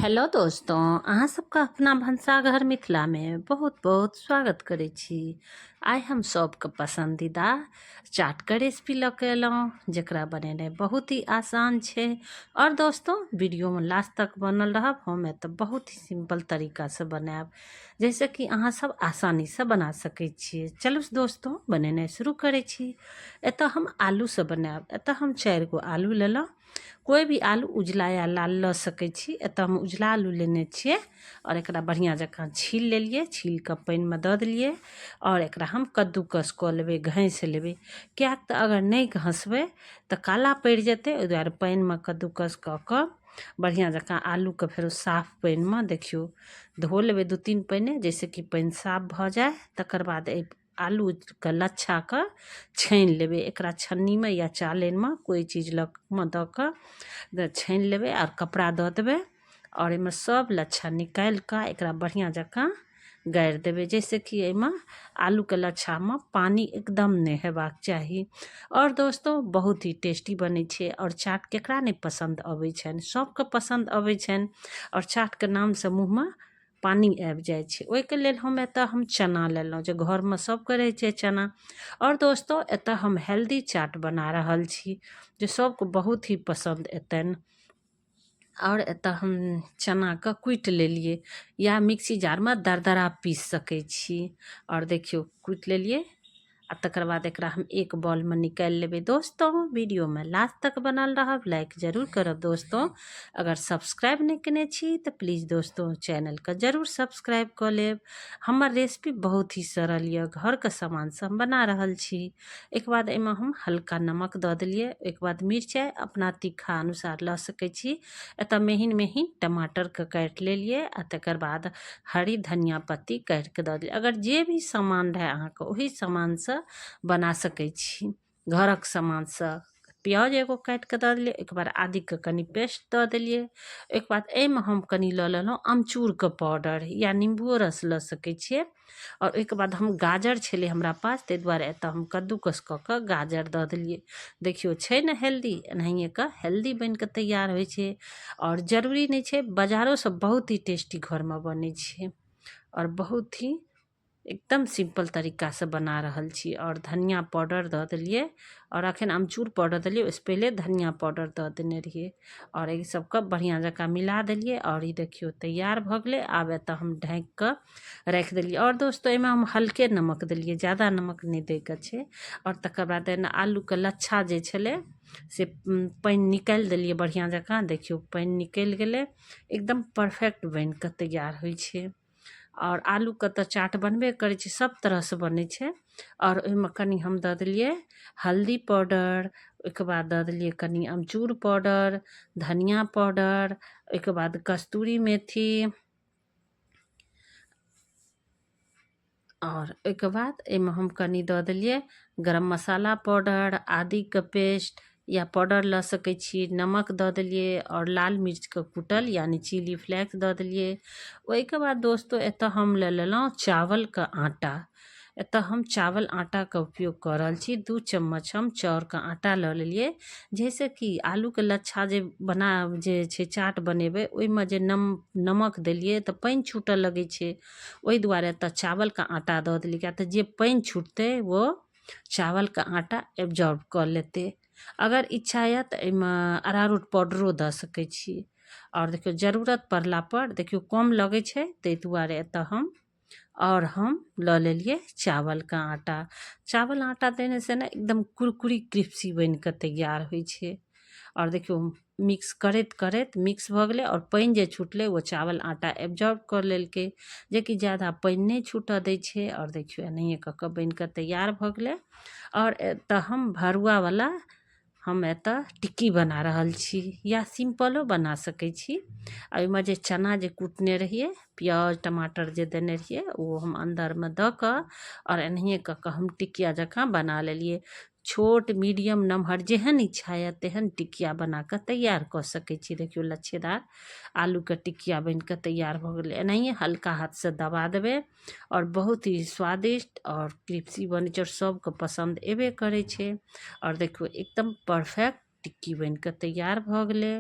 Hello दोस्तों, अहाँ सबका अपना भनसाघर मिथिला में बहुत बहुत स्वागत करै छी। आइ हम सबके पसंदीदा चाट के रेसिपी लऽ के अयलहुँ जकरा बनेनाइ बहुत ही आसान छै। और दोस्तों वीडियो में लास्ट तक बनल रहब। हम एतऽ बहुत ही सिंपल तरीका से बनायब जैसे कि अहाँ सब आसानी से बना सकै छियै। चलू दोस्तों बनेनाइ शुरू करै छी। एतऽ हम आलू से बनायब। एतऽ हम 4 गो आलू लेलहुँ। कोई भी आलू उजला या लाल लऽ सकै छी। एतऽ हम उजला आलू लेने छियै और एकरा बढ़िया जकाँ छील लेलिए। छील के पानी में दऽ देलिए और एकरा हम कद्दूकस कऽ लेबै, घैंस लेबै। किएक तऽ अगर नहीं घसबै तऽ काला पड़ि जेतै, ओहि दुआरे पानी में कद्दूकस कऽ कऽ बढ़िया जकाँ आलू के फेरो साफ पानी में देखियो धो लेबै 2-3 पानी, जैसे कि पानी साफ भऽ जाए। तकर बाद आलू के लच्छा के छानि लेबै। एकरा छन्नी में या चालनि में कोई चीज में दऽ कऽ छानि लेबै और कपड़ा दऽ देबै और एहिमे सब लच्छा निकालि कऽ एकरा बढ़िया जकाँ गाड़ि देबै, जैसे कि एहिमे आलू के लच्छा में पानी एकदम नहीं हेबाक चाही। और दोस्तों बहुत ही टेस्टी बनै छै और चाट केकरा नहीं पसंद अबै छनि, सबके पसंद अबै छनि और चाट के नाम से मुँह में पानी आबि जाइ छै। ओहिके लेल हम एतऽ चना लेलहुँ, जे घरमे सबके रहै छै चना। और दोस्तों एतऽ हम हेल्दी चाट बना रहल छी जे सबको बहुत ही पसंद एतनि। और एतऽ हम चना के कुटि लेलिए या मिक्सी जार में दरदरा पीस सकै छी। और देखियो कुटि लेलिए आ तकर बाद एकरा हम एक बॉल में निकालि लेबै। दोस्तों वीडियो में लास्ट तक बनल रहब, लाइक जरूर करब। दोस्तों अगर सब्सक्राइब नहीं केने छी तो प्लीज़ दोस्तों चैनल के जरूर सब्सक्राइब कर लेब। हमर रेसिपी बहुत ही सरल ये, घर के सामान से हम बना रहल छी। एक बाद एहिमे हम हल्का नमक दऽ देलिए। एक बाद मिर्चाई अपना तीखा अनुसार लऽ सकै छी। एतऽ महीन महीन टमाटर के काटि लेलिए आ तकर बाद हरी धनिया पत्ती काटि के दऽ दिए। अगर जे भी सामान रहे अहाँके ओही सामान से बना सकै छी, घरक सामान से। प्याज एगो काटि के दऽ देलिए। एक बार आदि के कनी पेस्ट दऽ देलिए। एक बाद एहिमे हम कनी लऽ लेलहुँ अमचूर के पाउडर या नींबुओ रस लऽ सकै छियै। और ओहिके बाद हम गाजर छलै हमरा पास, ताहि दुआरे एतऽ हम कद्दूकस कऽ कऽ गाजर दऽ देलिए। देखियो छै ने हेल्दी, एनाहिए के हेल्दी बनि के तैयार होइ छै। और जरूरी नहीं छै, बाजारों से बहुत ही टेस्टी घर में बनै छै और बहुत ही एकदम सिंपल तरीका से बना रहल छी। और धनिया पाउडर दऽ देलिए और अखन अमचूर पाउडर देलिए, उससे पहले धनिया पाउडर दऽ देने रहिए। और ई सबके बढ़िया जकाँ मिला देलिए और ई देखियो तैयार भऽ गेलै। आब एतऽ हम ढाँकि कऽ राखि देलिए। और दोस्तों एहिमे हम हल्के नमक देलिए, ज़्यादा नमक नहीं दैके छै। और तकर बाद एना आलू के लच्छा जे छलै से पानी निकालि देलिए बढ़िया जकाँ। देखियो पानी निकलि गेलै, एकदम परफेक्ट बनि कऽ तैयार होइ छै। और आलू के तऽ चाट बनबे करै छै, सब तरह से बनै छै। और ओहिमे कनी हम दऽ देलिए हल्दी पाउडर, ओहिके बाद दऽ देलिए कनी अमचूर पाउडर, धनिया पाउडर, ओहिके बाद कस्तूरी मेथी। और ओहिके बाद एहिमे हम कनी दऽ देलिए गरम मसाला पाउडर, आदि के पेस्ट या पाउडर लऽ सकै छी। नमक दऽ देलिए और लाल मिर्च के कुटल यानी चिली फ्लेक्स दऽ देलिए। ओहिके बाद दोस्तों एतऽ हम लऽ लेलहुँ चावल के आटा। एतऽ हम चावल आटा के उपयोग कऽ रहल छी। 2 चम्मच हम चाउर के आटा लऽ लेलिए, जैसे कि आलू के लच्छा जे छै चाट बनेबै ओहिमे जे नमक देलिए तऽ पानि छूटऽ लगै छै। ओहि दुआरे एतऽ चावल के आटा दऽ देलिए, किएक तऽ जे पानि छूटतै वो चावल के आटा एब्जॉर्ब कऽ लेतै। अगर इच्छा यऽ तऽ एहिमे अरारोट पाउडरो दऽ सकै छी। और देखियो जरूरत पड़ला पर देखियो कम लगै छै, ताहि दुआरे एतऽ हम लऽ लेलिए चावल का आटा। चावल आटा देने से ना एकदम कुरकुरी क्रिस्पी बन के तैयार होइ छै। और देखियो मिक्स करैत करैत मिक्स भऽ गेलै और पानि जे छूटलै वो चावल आटा एब्जॉर्ब कर लेलकै, जेकि ज़्यादा पानि नहीं छूटऽ दै छै। और देखियो एनाहिए कऽ कऽ बनि कऽ तैयार भऽ गेलै। और एतऽ हम भरुआवला हम एतऽ टिक्की बना रहल छी या सिंपलो बना सकै छी। ओहिमे जे चना जे कुटने रहिए, प्याज टमाटर जे देने रहिए, वो हम अंदर में दऽ कऽ और एनाहिए कऽ कऽ हम टिकिया जकाँ बना लेलिए। छोट मीडियम नमहर जेहन इच्छा यऽ तेहन टिकिया बना कऽ तैयार कऽ सकै छी। देखियो लच्छेदार आलू के टिकिया बन कऽ तैयार भऽ गेलै। एनाहिए हल्का हाथ से दबा देबै और बहुत ही स्वादिष्ट और क्रिस्पी बनै छै और सबके पसंद एबे करै छै। और देखियो एकदम परफेक्ट टिक्की बन कऽ तैयार भऽ गेलै।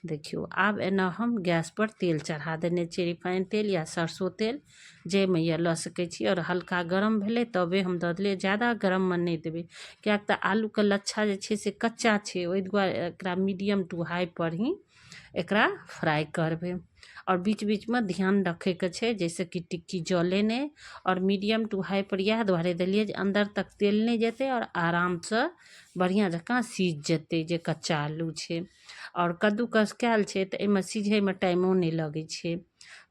देखियो आब एना हम गैस पर तेल चढ़ा देने छियै, रिफाइन तेल या सरसों तेल जाहिमे यऽ लऽ सकै छी। और हल्का गरम भेलै तबे हम दऽ देलियै, ज़्यादा गरममे नहि देबै किएक तऽ आलूके लच्छा जे छै से कच्चा छै, ओहि दुआरे एकरा मीडियम टू हाई पर ही एकरा फ्राई करबै। और बीच बीचमे ध्यान रखैके छै जैसे कि टिक्की जले नहि। और मीडियम टू हाई पर इएह दुआरे देलियै जे अंदर तक तेल नहीं जेतै और आरामसँ बढ़िया जकाँ सीझ जेतै जे कच्चा आलू छै। और कद्दूकस कैल छै तऽ एहिमे सिझैमे टाइमो नहीं लगै छै।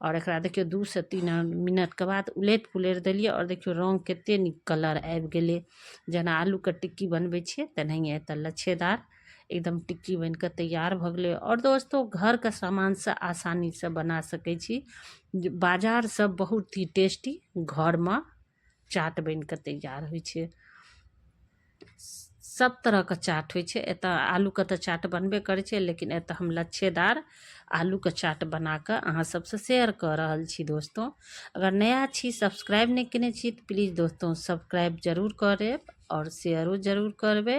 और एकरा देखियो 2 से 3 मिनटके बाद उलटि पुलटि देलियै और देखियो रंग कते नीक कलर आबि गेलै। जेना आलूके टिक्की बनबै छियै तेनाहिए एतऽ लच्छेदार एकदम टिक्की बन के तैयार भऽ गेलै। और दोस्तों घरके सामानसँ आसानीसँ बना सकै छी। बाजारसँ बहुत ही टेस्टी घरमे चाट बन के तैयार होइ छै। सब तरहके चाट होइ छै एतऽ, आलूके तऽ चाट बनबे करै छै लेकिन एतऽ हम लच्छेदार आलूके चाट बना कऽ अहाँ सबसँ शेयर कऽ रहल छी दोस्तों। अगर नया छी सब्सक्राइब नहीं केने छी तऽ प्लीज़ दोस्तों सब्सक्राइब जरूर करें और शेयरो जरूर करबै।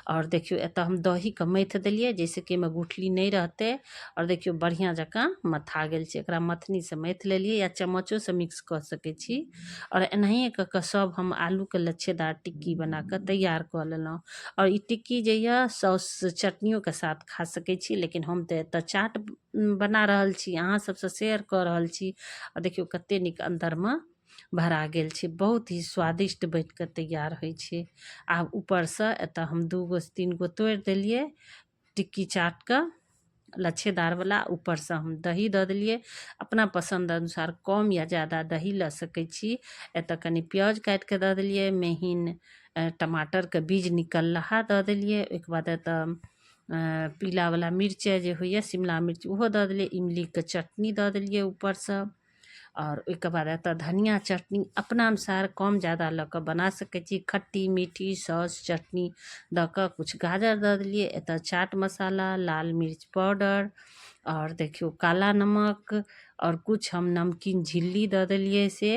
और देखियो एतऽ हम दहीके मथि देलियै जैसे कि एहिमे गुठली नहीं रहतै। और देखियो बढ़िया जकाँ मथा गेल छै, एकरा मथनीसँ मथि लेलियै या चम्मचोसँ मिक्स कऽ सकै छी। और एनाहिए कऽ कऽ सब हम आलूके लच्छेदार टिक्की बना कऽ तैयार कऽ लेलहुँ। और ई टिक्की जे यऽ सॉस चटनियोके साथ खा सकै छी, लेकिन हम तऽ एतऽ चाट बना रहल छी, अहाँ सबसँ शेयर कऽ रहल छी। और देखियो कते नीक अंदरमे भरा गेल छै, बहुत ही स्वादिष्ट बन कऽ तैयार होइ छै। आब ऊपरसँ एतऽ हम 2 गो 3 गो तोड़ि देलियै टिक्की चाटके लच्छेदारवला, ऊपरसँ हम दही दऽ देलियै। अपना पसंद अनुसार कम या ज़्यादा दही लऽ सकै छी। एतऽ कनि प्याज काटि कऽ दऽ देलियै, महीन टमाटरके बीज निकलहा दऽ देलियै। ओहिके बाद एतऽ पीलावला मिरचाइ जे होइए शिमला मिर्च ओहो दऽ देलियै, इमलीके चटनी दऽ देलियै ऊपरसँ। और ओहिके बाद एतऽ धनिया चटनी अपना अनुसार कम ज़्यादा लऽ कऽ बना सकै छी, खट्टी मीठी सॉस चटनी दऽ कऽ कुछ गाजर दऽ देलियै। एतऽ चाट मसाला, लाल मिर्च पाउडर और देखियो काला नमक और कुछ हम नमकीन झिल्ली दऽ देलियै से।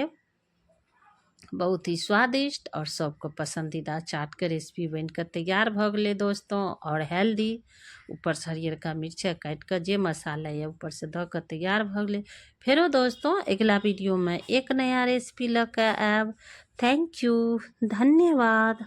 बहुत ही स्वादिष्ट और सबको पसंदीदा चाट के रेसिपी बन कर तैयार भऽ गेलै दोस्तों, और हेल्दी। ऊपर से हरियरका मिर्चाई काटि कऽ जे मसाला या ऊपर से दऽ कऽ तैयार भऽ गेलै। फेरो दोस्तों अगला वीडियो में एक नया रेसिपी लऽ कऽ आयब। थैंक यू, धन्यवाद।